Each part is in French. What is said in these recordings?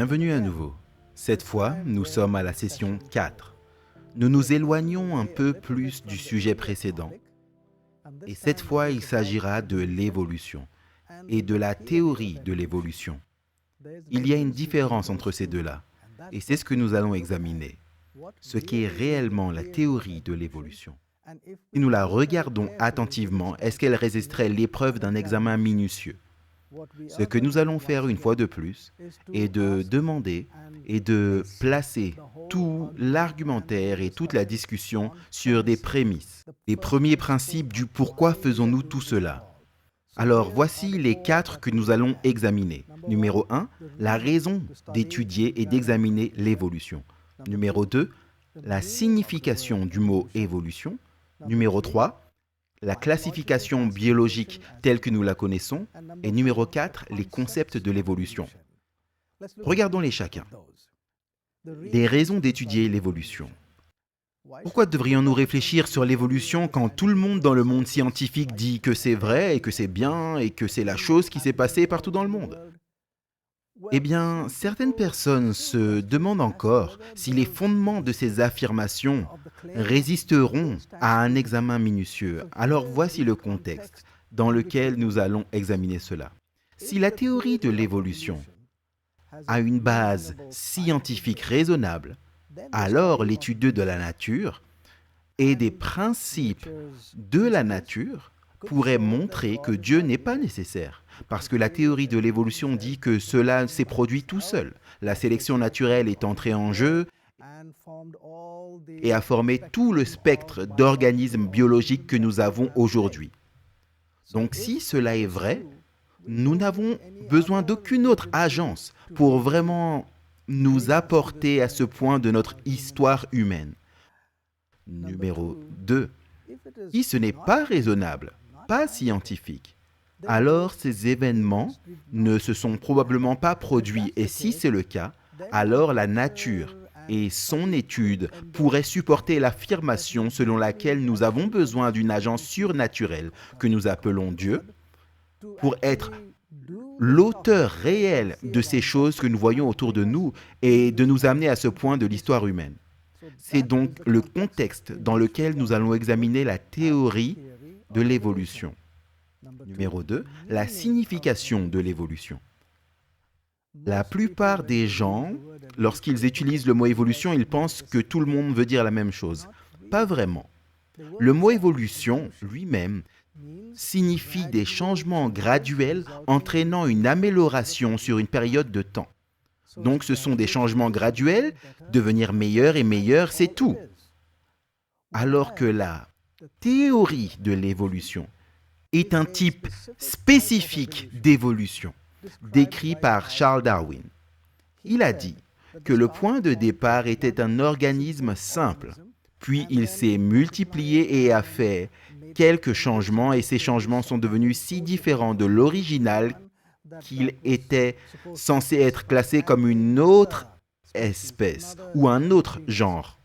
Bienvenue à nouveau. Cette fois, nous sommes à la session 4. Nous nous éloignons un peu plus du sujet précédent. Et cette fois, il s'agira de l'évolution et de la théorie de l'évolution. Il y a une différence entre ces deux-là, et c'est ce que nous allons examiner. Ce qu'est réellement la théorie de l'évolution. Si nous la regardons attentivement, est-ce qu'elle résisterait l'épreuve d'un examen minutieux? Ce que nous allons faire une fois de plus est de demander et de placer tout l'argumentaire et toute la discussion sur des prémices, des premiers principes du pourquoi faisons-nous tout cela. Alors voici les 4 que nous allons examiner. Numéro 1, la raison d'étudier et d'examiner l'évolution. Numéro 2, la signification du mot évolution. Numéro 3, la classification biologique telle que nous la connaissons. Et numéro 4, les concepts de l'évolution. Regardons-les chacun. Des raisons d'étudier l'évolution. Pourquoi devrions-nous réfléchir sur l'évolution quand tout le monde dans le monde scientifique dit que c'est vrai et que c'est bien et que c'est la chose qui s'est passée partout dans le monde? Eh bien, certaines personnes se demandent encore si les fondements de ces affirmations résisteront à un examen minutieux. Alors voici le contexte dans lequel nous allons examiner cela. Si la théorie de l'évolution a une base scientifique raisonnable, alors l'étude de la nature et des principes de la nature pourrait montrer que Dieu n'est pas nécessaire, parce que la théorie de l'évolution dit que cela s'est produit tout seul. La sélection naturelle est entrée en jeu et a formé tout le spectre d'organismes biologiques que nous avons aujourd'hui. Donc si cela est vrai, nous n'avons besoin d'aucune autre agence pour vraiment nous apporter à ce point de notre histoire humaine. Numéro 2. Si ce n'est pas raisonnable, pas scientifique, alors ces événements ne se sont probablement pas produits. Et si c'est le cas, alors la nature et son étude pourraient supporter l'affirmation selon laquelle nous avons besoin d'une agence surnaturelle que nous appelons Dieu pour être l'auteur réel de ces choses que nous voyons autour de nous et de nous amener à ce point de l'histoire humaine. C'est donc le contexte dans lequel nous allons examiner la théorie de l'évolution. Numéro 2, la signification de l'évolution. La plupart des gens, lorsqu'ils utilisent le mot évolution, ils pensent que tout le monde veut dire la même chose. Pas vraiment. Le mot évolution lui-même signifie des changements graduels entraînant une amélioration sur une période de temps. Donc ce sont des changements graduels, devenir meilleur et meilleur, c'est tout. Alors que la théorie de l'évolution est un type spécifique d'évolution, décrit par Charles Darwin. Il a dit que le point de départ était un organisme simple, puis il s'est multiplié et a fait quelques changements, et ces changements sont devenus si différents de l'original qu'il était censé être classé comme une autre espèce ou un autre genre.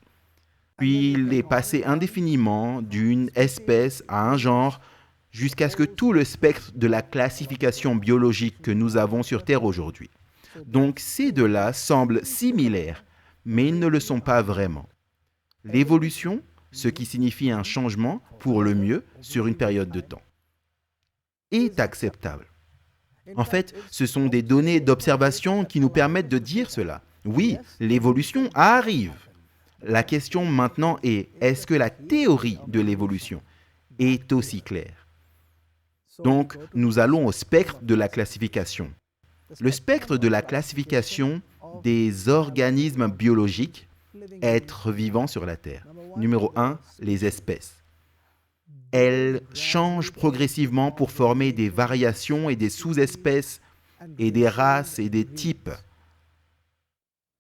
Puis il est passé indéfiniment d'une espèce à un genre jusqu'à ce que tout le spectre de la classification biologique que nous avons sur Terre aujourd'hui. Donc ces deux-là semblent similaires, mais ils ne le sont pas vraiment. L'évolution, ce qui signifie un changement pour le mieux sur une période de temps, est acceptable. En fait, ce sont des données d'observation qui nous permettent de dire cela. Oui, l'évolution arrive. La question maintenant est, est-ce que la théorie de l'évolution est aussi claire? Donc, nous allons au spectre de la classification. Le spectre de la classification des organismes biologiques, êtres vivants sur la Terre. Numéro 1, les espèces. Elles changent progressivement pour former des variations et des sous-espèces et des races et des types.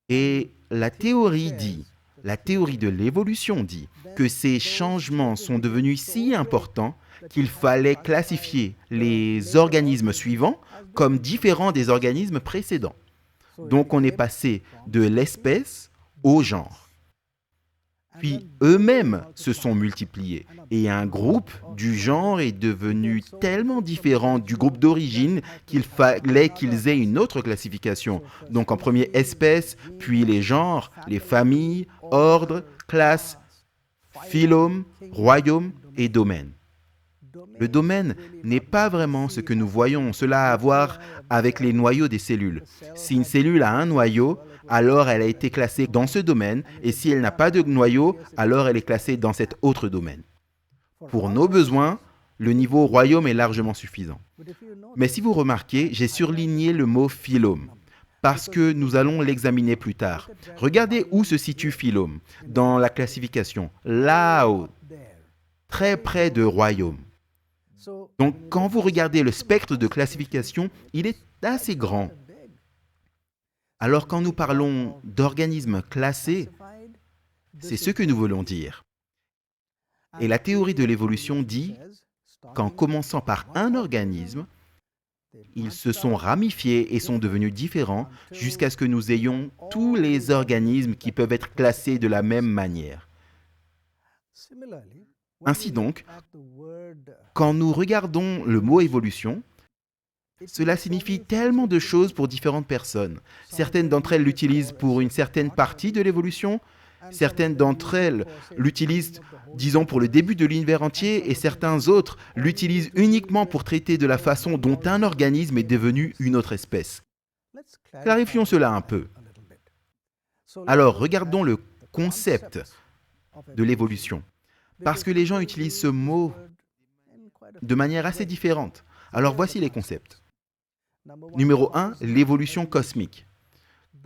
Et la théorie de l'évolution dit que ces changements sont devenus si importants qu'il fallait classifier les organismes suivants comme différents des organismes précédents. Donc on est passé de l'espèce au genre. puis eux-mêmes se sont multipliés. Et un groupe du genre est devenu tellement différent du groupe d'origine qu'il fallait qu'ils aient une autre classification. Donc en premier espèce, puis les genres, les familles, ordres, classes, phylum, royaume et domaine. Le domaine n'est pas vraiment ce que nous voyons, cela a à voir avec les noyaux des cellules. Si une cellule a un noyau, alors elle a été classée dans ce domaine, et si elle n'a pas de noyau, alors elle est classée dans cet autre domaine. Pour nos besoins, le niveau royaume est largement suffisant. Mais si vous remarquez, j'ai surligné le mot phylum, parce que nous allons l'examiner plus tard. Regardez où se situe phylum dans la classification, là-haut, très près de royaume. Donc, quand vous regardez le spectre de classification, il est assez grand. Alors, quand nous parlons d'organismes classés, c'est ce que nous voulons dire. Et la théorie de l'évolution dit qu'en commençant par un organisme, ils se sont ramifiés et sont devenus différents jusqu'à ce que nous ayons tous les organismes qui peuvent être classés de la même manière. Ainsi donc, quand nous regardons le mot évolution, cela signifie tellement de choses pour différentes personnes. Certaines d'entre elles l'utilisent pour une certaine partie de l'évolution, certaines d'entre elles l'utilisent, disons, pour le début de l'univers entier, et certains autres l'utilisent uniquement pour traiter de la façon dont un organisme est devenu une autre espèce. Clarifions cela un peu. Alors, regardons le concept de l'évolution. Parce que les gens utilisent ce mot de manière assez différente. Alors voici les concepts. Numéro 1, l'évolution cosmique,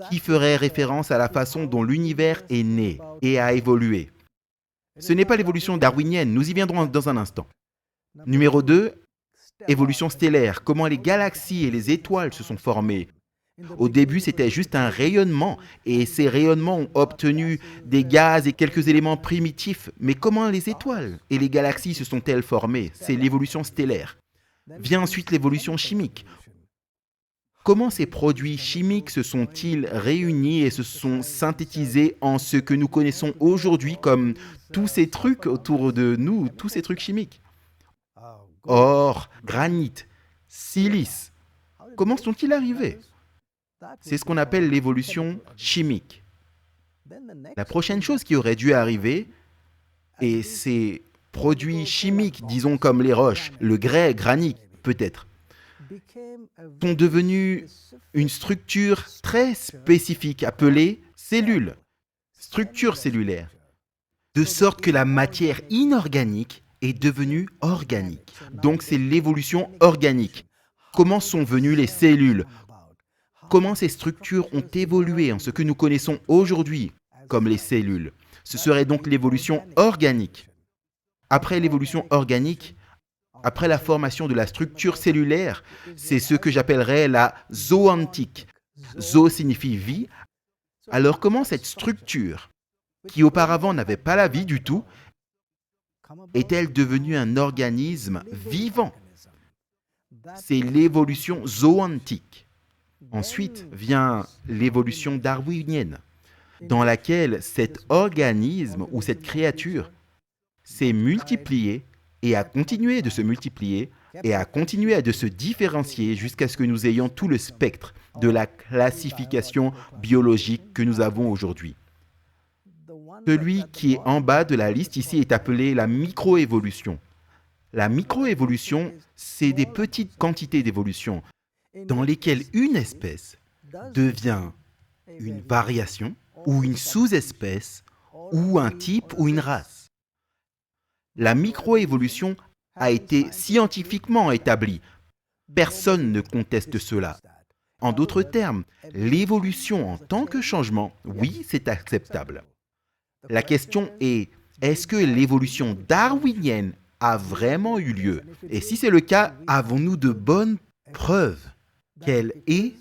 qui ferait référence à la façon dont l'univers est né et a évolué. Ce n'est pas l'évolution darwinienne, nous y viendrons dans un instant. Numéro 2, évolution stellaire, comment les galaxies et les étoiles se sont formées. Au début, c'était juste un rayonnement, et ces rayonnements ont obtenu des gaz et quelques éléments primitifs. Mais comment les étoiles et les galaxies se sont-elles formées? C'est l'évolution stellaire. Vient ensuite l'évolution chimique. Comment ces produits chimiques se sont-ils réunis et se sont synthétisés en ce que nous connaissons aujourd'hui comme tous ces trucs autour de nous, tous ces trucs chimiques? Or, granit, silice, comment sont-ils arrivés? C'est ce qu'on appelle l'évolution chimique. La prochaine chose qui aurait dû arriver, et ces produits chimiques, disons comme les roches, le grès, granit peut-être, sont devenus une structure très spécifique appelée cellule, structure cellulaire, de sorte que la matière inorganique est devenue organique. Donc c'est l'évolution organique. Comment sont venues les cellules? Comment ces structures ont évolué en ce que nous connaissons aujourd'hui comme les cellules? Ce serait donc l'évolution organique. Après l'évolution organique, après la formation de la structure cellulaire, c'est ce que j'appellerais la zoantique. Zo signifie vie. Alors comment cette structure, qui auparavant n'avait pas la vie du tout, est-elle devenue un organisme vivant? C'est l'évolution zoantique. Ensuite vient l'évolution darwinienne, dans laquelle cet organisme ou cette créature s'est multiplié et a continué de se multiplier et a continué de se différencier jusqu'à ce que nous ayons tout le spectre de la classification biologique que nous avons aujourd'hui. Celui qui est en bas de la liste ici est appelé la microévolution. La microévolution, c'est des petites quantités d'évolution dans lesquelles une espèce devient une variation ou une sous-espèce ou un type ou une race. La microévolution a été scientifiquement établie. Personne ne conteste cela. En d'autres termes, l'évolution en tant que changement, oui, c'est acceptable. La question est, est-ce que l'évolution darwinienne a vraiment eu lieu? Et si c'est le cas, avons-nous de bonnes preuves qu'elle est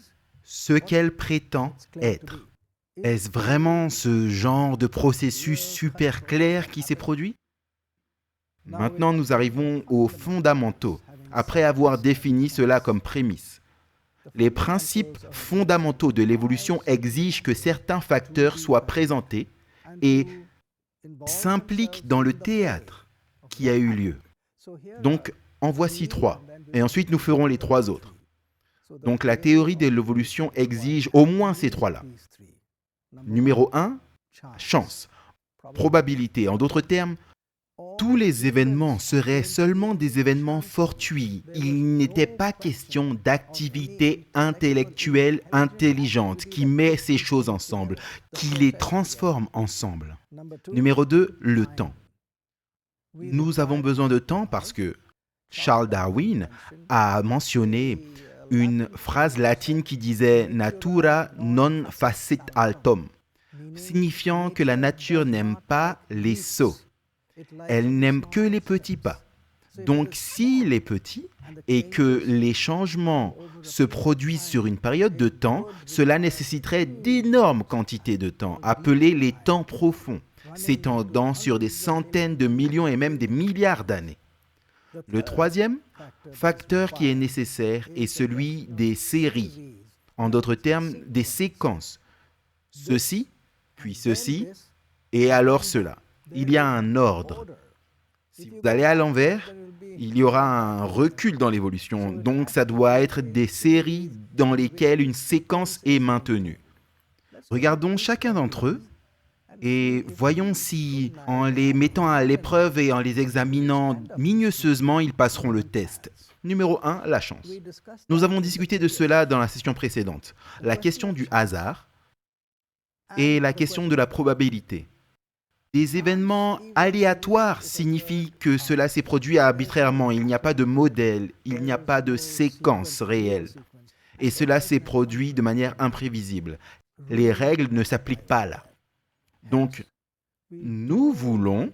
ce qu'elle prétend être? Est-ce vraiment ce genre de processus super clair qui s'est produit? Maintenant, nous arrivons aux fondamentaux, après avoir défini cela comme prémisse. Les principes fondamentaux de l'évolution exigent que certains facteurs soient présentés et s'impliquent dans le théâtre qui a eu lieu. Donc, en voici 3. Et ensuite, nous ferons les 3 autres. Donc, la théorie de l'évolution exige au moins ces 3-là. Numéro 1, chance. Probabilité. En d'autres termes, tous les événements seraient seulement des événements fortuits. Il n'était pas question d'activité intellectuelle intelligente qui met ces choses ensemble, qui les transforme ensemble. Numéro 2, le temps. Nous avons besoin de temps parce que Charles Darwin a mentionné une phrase latine qui disait « natura non facit altum », signifiant que la nature n'aime pas les sots. Elle n'aime que les petits pas. Donc, s'il est petit et que les changements se produisent sur une période de temps, cela nécessiterait d'énormes quantités de temps, appelées les temps profonds, s'étendant sur des centaines de millions et même des milliards d'années. Le troisième facteur qui est nécessaire est celui des séries, en d'autres termes, des séquences. Ceci, puis ceci, et alors cela. Il y a un ordre. Si vous allez à l'envers, il y aura un recul dans l'évolution. Donc, ça doit être des séries dans lesquelles une séquence est maintenue. Regardons chacun d'entre eux et voyons si, en les mettant à l'épreuve et en les examinant minutieusement, ils passeront le test. Numéro 1, la chance. Nous avons discuté de cela dans la session précédente. La question du hasard et la question de la probabilité. Des événements aléatoires signifient que cela s'est produit arbitrairement. Il n'y a pas de modèle, il n'y a pas de séquence réelle. Et cela s'est produit de manière imprévisible. Les règles ne s'appliquent pas là. Donc, nous voulons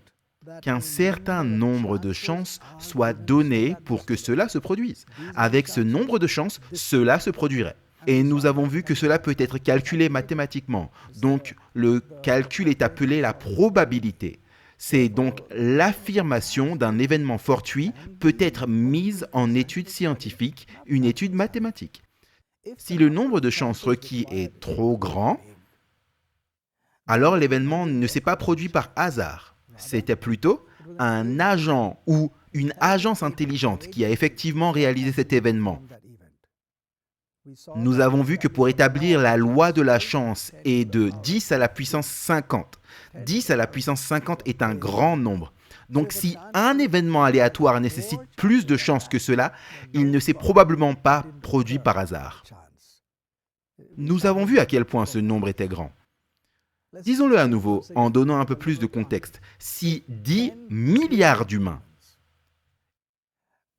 qu'un certain nombre de chances soient données pour que cela se produise. Avec ce nombre de chances, cela se produirait. Et nous avons vu que cela peut être calculé mathématiquement. Donc, le calcul est appelé la probabilité. C'est donc l'affirmation d'un événement fortuit peut être mise en étude scientifique, une étude mathématique. Si le nombre de chances requis est trop grand, alors l'événement ne s'est pas produit par hasard. C'était plutôt un agent ou une agence intelligente qui a effectivement réalisé cet événement. Nous avons vu que pour établir la loi de la chance est de 10 à la puissance 50. 10 à la puissance 50 est un grand nombre. Donc si un événement aléatoire nécessite plus de chances que cela, il ne s'est probablement pas produit par hasard. Nous avons vu à quel point ce nombre était grand. Disons-le à nouveau en donnant un peu plus de contexte. Si 10 milliards d'humains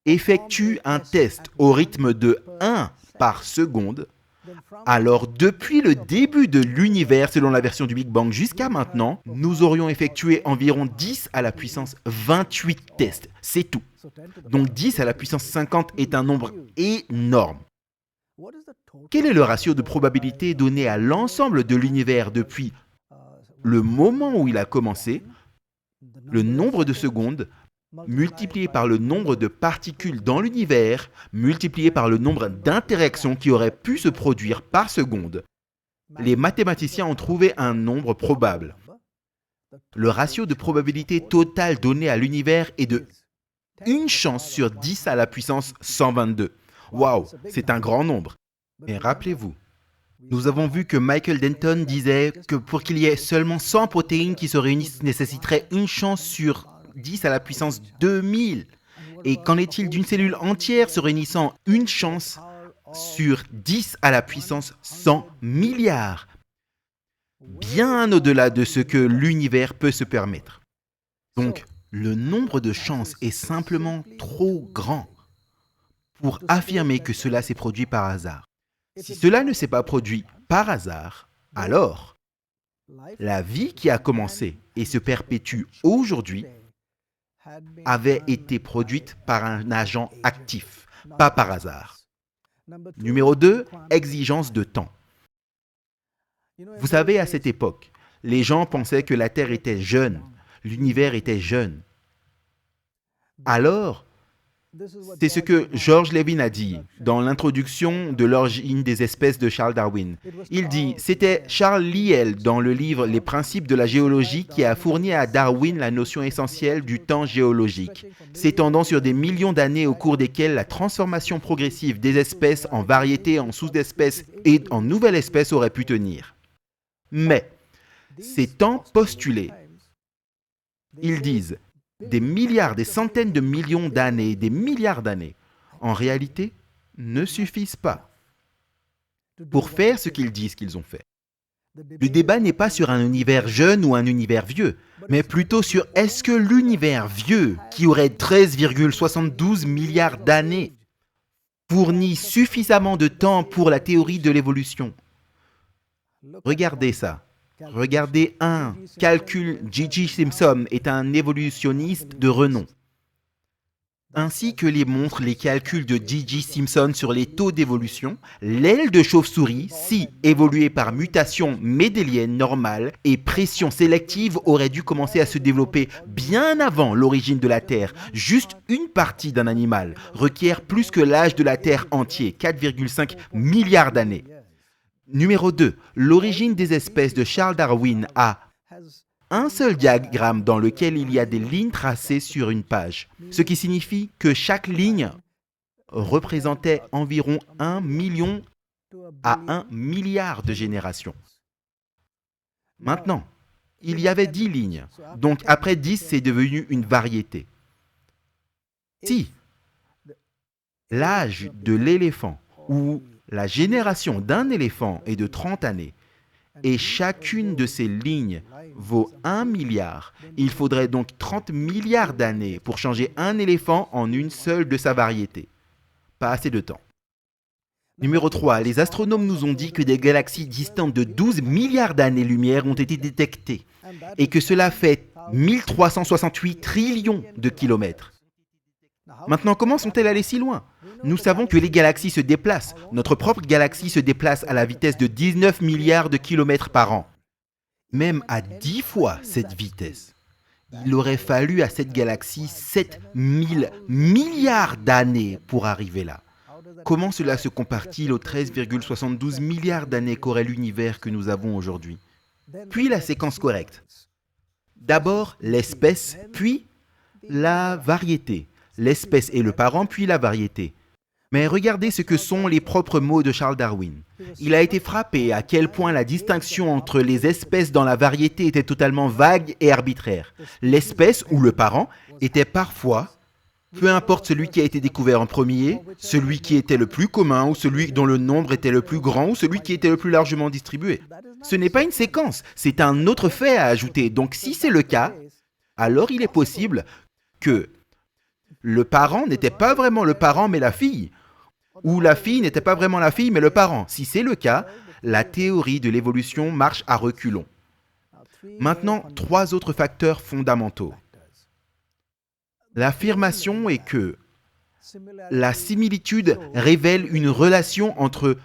effectuent un test au rythme de 1 par seconde, alors depuis le début de l'univers, selon la version du Big Bang jusqu'à maintenant, nous aurions effectué environ 10 à la puissance 28 tests. C'est tout. Donc 10 à la puissance 50 est un nombre énorme. Quel est le ratio de probabilité donné à l'ensemble de l'univers depuis le moment où il a commencé, le nombre de secondes, multiplié par le nombre de particules dans l'univers, multiplié par le nombre d'interactions qui auraient pu se produire par seconde? Les mathématiciens ont trouvé un nombre probable. Le ratio de probabilité totale donné à l'univers est de 1 chance sur 10 à la puissance 122. Waouh, c'est un grand nombre. Mais rappelez-vous, nous avons vu que Michael Denton disait que pour qu'il y ait seulement 100 protéines qui se réunissent nécessiterait 1 chance sur 10 à la puissance 2000. Et qu'en est-il d'une cellule entière se réunissant 1 chance sur 10 à la puissance 100 milliards? Bien au-delà de ce que l'univers peut se permettre. Donc, le nombre de chances est simplement trop grand pour affirmer que cela s'est produit par hasard. Si cela ne s'est pas produit par hasard, alors la vie qui a commencé et se perpétue aujourd'hui avait été produite par un agent actif, pas par hasard. Numéro 2, exigence de temps. Vous savez, à cette époque, les gens pensaient que la Terre était jeune, l'univers était jeune. Alors, C'est ce que George Levin a dit dans l'introduction de l'origine des espèces de Charles Darwin. Il dit, c'était Charles Lyell dans le livre Les principes de la géologie qui a fourni à Darwin la notion essentielle du temps géologique, s'étendant sur des millions d'années au cours desquelles la transformation progressive des espèces en variétés, en sous-espèces et en nouvelles espèces aurait pu tenir. Mais, ces temps postulés, ils disent des milliards, des centaines de millions d'années, des milliards d'années, en réalité, ne suffisent pas pour faire ce qu'ils disent qu'ils ont fait. Le débat n'est pas sur un univers jeune ou un univers vieux, mais plutôt sur est-ce que l'univers vieux, qui aurait 13,72 milliards d'années, fournit suffisamment de temps pour la théorie de l'évolution. Regardez ça. Regardez un calcul. J.J. Simpson est un évolutionniste de renom. Ainsi que les montrent les calculs de J.J. Simpson sur les taux d'évolution, l'aile de chauve-souris, si évoluée par mutation médélienne normale et pression sélective, aurait dû commencer à se développer bien avant l'origine de la Terre. Juste une partie d'un animal requiert plus que l'âge de la Terre entier, 4,5 milliards d'années. Numéro 2. L'origine des espèces de Charles Darwin a un seul diagramme dans lequel il y a des lignes tracées sur une page, ce qui signifie que chaque ligne représentait environ 1 million à 1 milliard de générations. Maintenant, il y avait 10 lignes, donc après 10, c'est devenu une variété. Si l'âge de l'éléphant ou la génération d'un éléphant est de 30 années et chacune de ces lignes vaut 1 milliard. Il faudrait donc 30 milliards d'années pour changer un éléphant en une seule de sa variété. Pas assez de temps. Numéro 3. Les astronomes nous ont dit que des galaxies distantes de 12 milliards d'années-lumière ont été détectées et que cela fait 1368 trillions de kilomètres. Maintenant, comment sont-elles allées si loin ? Nous savons que les galaxies se déplacent. Notre propre galaxie se déplace à la vitesse de 19 milliards de kilomètres par an. Même à 10 fois cette vitesse, il aurait fallu à cette galaxie 7000 milliards d'années pour arriver là. Comment cela se compare-t-il aux 13,72 milliards d'années qu'aurait l'univers que nous avons aujourd'hui ? Puis la séquence correcte. D'abord l'espèce, puis la variété. L'espèce est le parent, puis la variété. Mais regardez ce que sont les propres mots de Charles Darwin. Il a été frappé à quel point la distinction entre les espèces dans la variété était totalement vague et arbitraire. L'espèce ou le parent était parfois, peu importe celui qui a été découvert en premier, celui qui était le plus commun ou celui dont le nombre était le plus grand ou celui qui était le plus largement distribué. Ce n'est pas une séquence, c'est un autre fait à ajouter. Donc si c'est le cas, alors il est possible que le parent n'était pas vraiment le parent mais la fille, ou la fille n'était pas vraiment la fille mais le parent. Si c'est le cas, la théorie de l'évolution marche à reculons. Maintenant, 3 autres facteurs fondamentaux. L'affirmation est que la similitude révèle une relation entre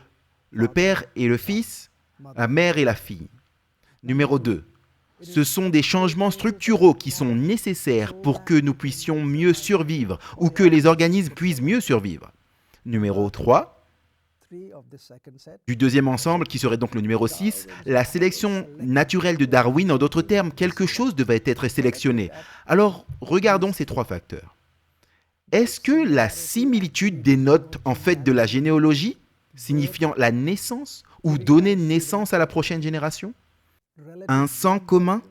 le père et le fils, la mère et la fille. Numéro 2. Ce sont des changements structuraux qui sont nécessaires pour que nous puissions mieux survivre ou que les organismes puissent mieux survivre. Numéro 3, du deuxième ensemble, qui serait donc le numéro 6, la sélection naturelle de Darwin, en d'autres termes, quelque chose devait être sélectionné. Alors, regardons ces 3 facteurs. Est-ce que la similitude dénote en fait de la généalogie, signifiant la naissance ou donner naissance à la prochaine génération ? Un sang commun ?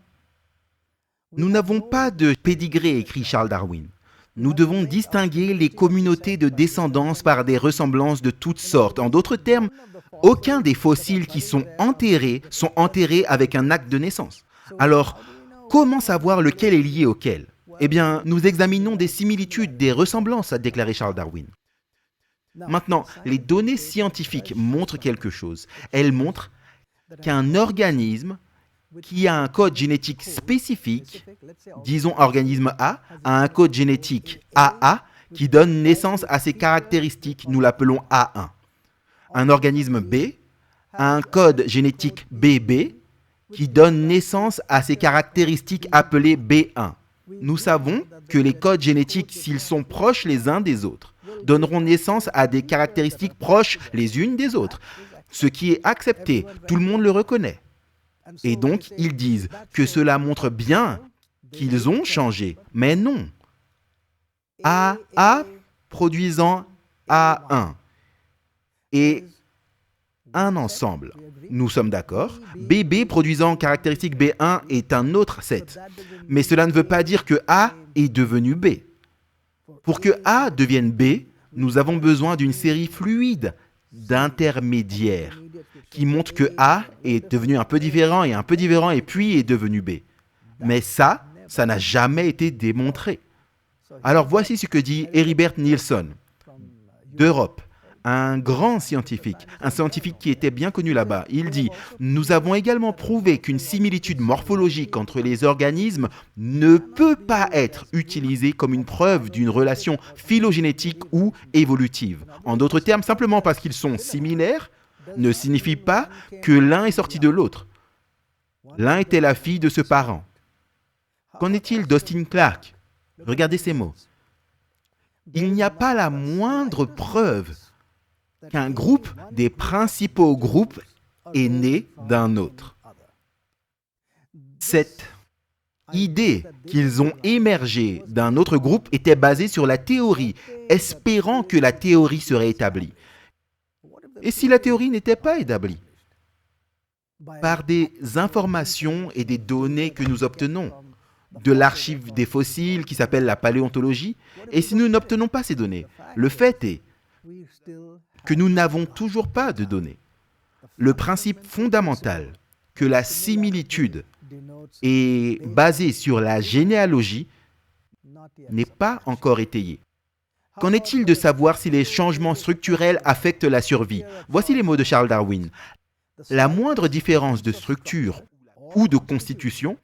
Nous n'avons pas de pédigré, écrit Charles Darwin. Nous devons distinguer les communautés de descendance par des ressemblances de toutes sortes. En d'autres termes, aucun des fossiles qui sont enterrés avec un acte de naissance. Alors, comment savoir lequel est lié auquel ? Eh bien, nous examinons des similitudes, des ressemblances, a déclaré Charles Darwin. Maintenant, les données scientifiques montrent quelque chose. Elles montrent qu'un organisme qui a un code génétique spécifique, disons organisme A, a un code génétique AA qui donne naissance à ses caractéristiques, nous l'appelons A1. Un organisme B a un code génétique BB qui donne naissance à ses caractéristiques appelées B1. Nous savons que les codes génétiques, s'ils sont proches les uns des autres, donneront naissance à des caractéristiques proches les unes des autres. Ce qui est accepté, tout le monde le reconnaît. Et donc, ils disent que cela montre bien qu'ils ont changé. Mais non. AA produisant A1 et un ensemble. Nous sommes d'accord. BB produisant caractéristique B1 est un autre set. Mais cela ne veut pas dire que A est devenu B. Pour que A devienne B, nous avons besoin d'une série fluide d'intermédiaires qui montrent que A est devenu un peu différent et puis est devenu B. Mais ça n'a jamais été démontré. Alors voici ce que dit Heribert Nielsen d'Europe, un grand scientifique, un scientifique qui était bien connu là-bas. Il dit « Nous avons également prouvé qu'une similitude morphologique entre les organismes ne peut pas être utilisée comme une preuve d'une relation phylogénétique ou évolutive. En d'autres termes, simplement parce qu'ils sont similaires ne signifie pas que l'un est sorti de l'autre. L'un était la fille de ce parent. » Qu'en est-il d'Austin Clarke? Regardez ces mots. Il n'y a pas la moindre preuve qu'un groupe des principaux groupes est né d'un autre. Cette idée qu'ils ont émergé d'un autre groupe était basée sur la théorie, espérant que la théorie serait établie. Et si la théorie n'était pas établie? Par des informations et des données que nous obtenons de l'archive des fossiles qui s'appelle la paléontologie, et si nous n'obtenons pas ces données, le fait est que nous n'avons toujours pas de données. Le principe fondamental que la similitude est basée sur la généalogie n'est pas encore étayé. Qu'en est-il de savoir si les changements structurels affectent la survie? Voici les mots de Charles Darwin. La moindre différence de structure ou de constitution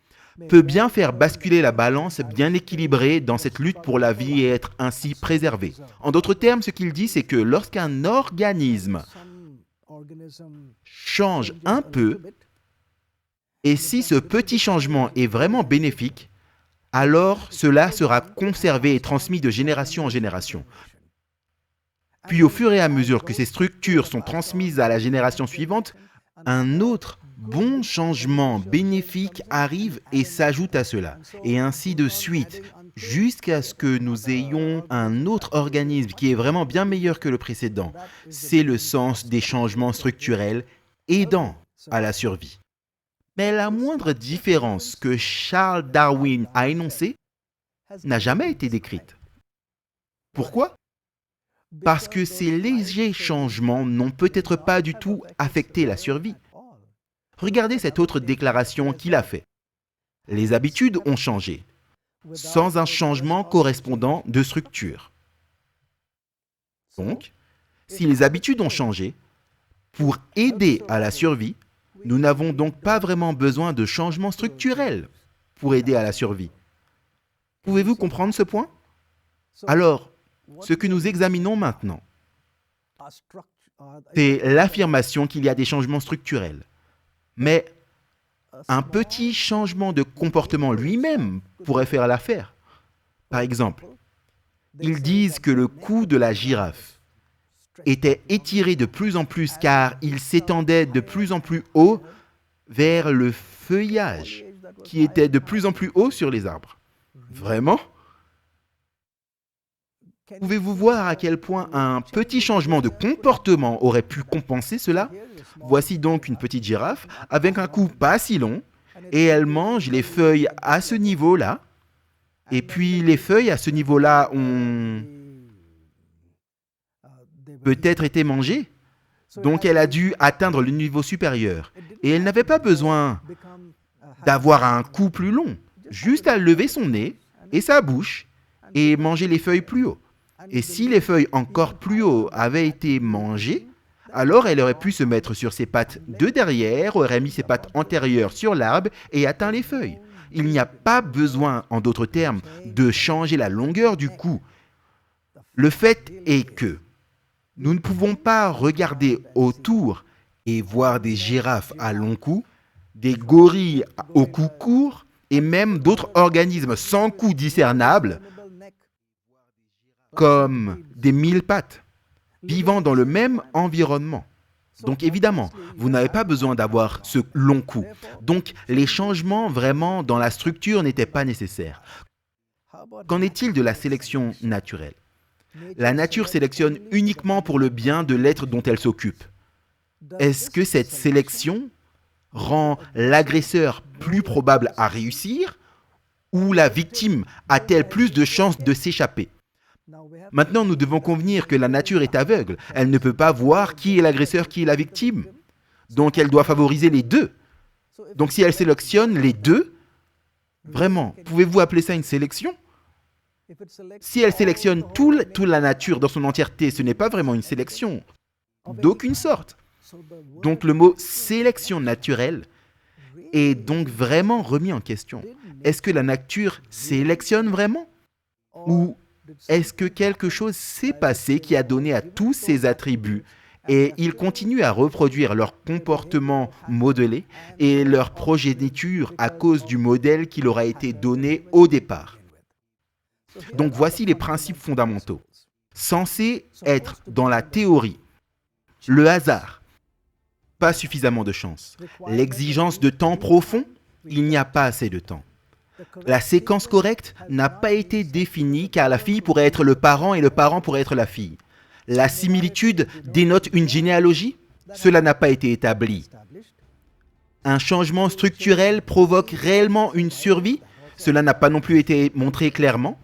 peut bien faire basculer la balance bien équilibrée dans cette lutte pour la vie et être ainsi préservé. En d'autres termes, ce qu'il dit, c'est que lorsqu'un organisme change un peu, et si ce petit changement est vraiment bénéfique, alors cela sera conservé et transmis de génération en génération. Puis au fur et à mesure que ces structures sont transmises à la génération suivante, un autre bon changement bénéfique arrive et s'ajoute à cela, et ainsi de suite, jusqu'à ce que nous ayons un autre organisme qui est vraiment bien meilleur que le précédent. C'est le sens des changements structurels aidant à la survie. Mais la moindre différence que Charles Darwin a énoncée n'a jamais été décrite. Pourquoi? Parce que ces légers changements n'ont peut-être pas du tout affecté la survie. Regardez cette autre déclaration qu'il a faite. Les habitudes ont changé, sans un changement correspondant de structure. Donc, si les habitudes ont changé, pour aider à la survie, nous n'avons donc pas vraiment besoin de changements structurels pour aider à la survie. Pouvez-vous comprendre ce point? Alors, ce que nous examinons maintenant, c'est l'affirmation qu'il y a des changements structurels. Mais un petit changement de comportement lui-même pourrait faire l'affaire. Par exemple, ils disent que le cou de la girafe était étiré de plus en plus car il s'étendait de plus en plus haut vers le feuillage qui était de plus en plus haut sur les arbres. Vraiment? Pouvez-vous voir à quel point un petit changement de comportement aurait pu compenser cela? Voici donc une petite girafe avec un cou pas si long et elle mange les feuilles à ce niveau-là. Et puis les feuilles à ce niveau-là ont peut-être été mangées. Donc elle a dû atteindre le niveau supérieur. Et elle n'avait pas besoin d'avoir un cou plus long, juste à lever son nez et sa bouche et manger les feuilles plus haut. Et si les feuilles encore plus haut avaient été mangées, alors elle aurait pu se mettre sur ses pattes de derrière, aurait mis ses pattes antérieures sur l'arbre et atteint les feuilles. Il n'y a pas besoin, en d'autres termes, de changer la longueur du cou. Le fait est que nous ne pouvons pas regarder autour et voir des girafes à long cou, des gorilles au cou court et même d'autres organismes sans coût discernable, comme des mille-pattes, vivant dans le même environnement. Donc évidemment, vous n'avez pas besoin d'avoir ce long cou. Donc les changements vraiment dans la structure n'étaient pas nécessaires. Qu'en est-il de la sélection naturelle? La nature sélectionne uniquement pour le bien de l'être dont elle s'occupe. Est-ce que cette sélection rend l'agresseur plus probable à réussir ou la victime a-t-elle plus de chances de s'échapper? Maintenant, nous devons convenir que la nature est aveugle. Elle ne peut pas voir qui est l'agresseur, qui est la victime. Donc, elle doit favoriser les deux. Donc, si elle sélectionne les deux, vraiment, pouvez-vous appeler ça une sélection? Si elle sélectionne toute la nature dans son entièreté, ce n'est pas vraiment une sélection, d'aucune sorte. Donc, le mot sélection naturelle est donc vraiment remis en question. Est-ce que la nature sélectionne vraiment? Ou est-ce que quelque chose s'est passé qui a donné à tous ces attributs et ils continuent à reproduire leur comportement modelé et leur progéniture à cause du modèle qui leur a été donné au départ? Donc voici les principes fondamentaux. Censés être dans la théorie, le hasard, pas suffisamment de chance. L'exigence de temps profond, il n'y a pas assez de temps. La séquence correcte n'a pas été définie car la fille pourrait être le parent et le parent pourrait être la fille. La similitude dénote une généalogie? Cela n'a pas été établi. Un changement structurel provoque réellement une survie? Cela n'a pas non plus été montré clairement.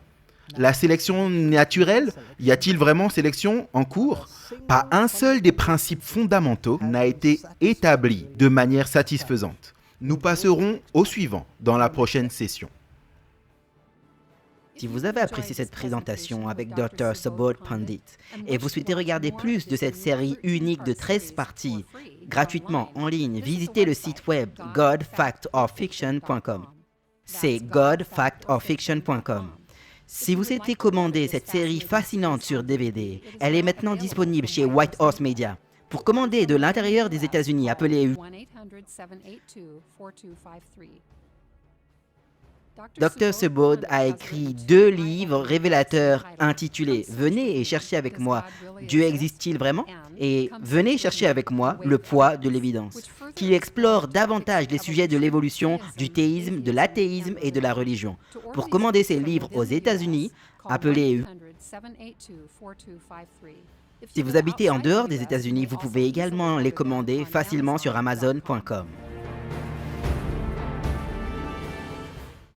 La sélection naturelle, y a-t-il vraiment sélection en cours? Pas un seul des principes fondamentaux n'a été établi de manière satisfaisante. Nous passerons au suivant dans la prochaine session. Si vous avez apprécié cette présentation avec Dr. Subodh Pandit et vous souhaitez regarder plus de cette série unique de 13 parties gratuitement en ligne, visitez le site web godfactorfiction.com. C'est godfactorfiction.com. Si vous souhaitez commander cette série fascinante sur DVD, elle est maintenant disponible chez White Horse Media. Pour commander de l'intérieur des États-Unis, appelez 1-800-782-4253. Dr. Subodh a écrit 2 livres révélateurs intitulés « Venez et cherchez avec moi, Dieu existe-t-il vraiment ?» et « Venez chercher avec moi, le poids de l'évidence » qui explore davantage les sujets de l'évolution, du théisme, de l'athéisme et de la religion. Pour commander ces livres aux États-Unis, appelez 1-800-782-4253. Si vous habitez en dehors des États-Unis, vous pouvez également les commander facilement sur Amazon.com.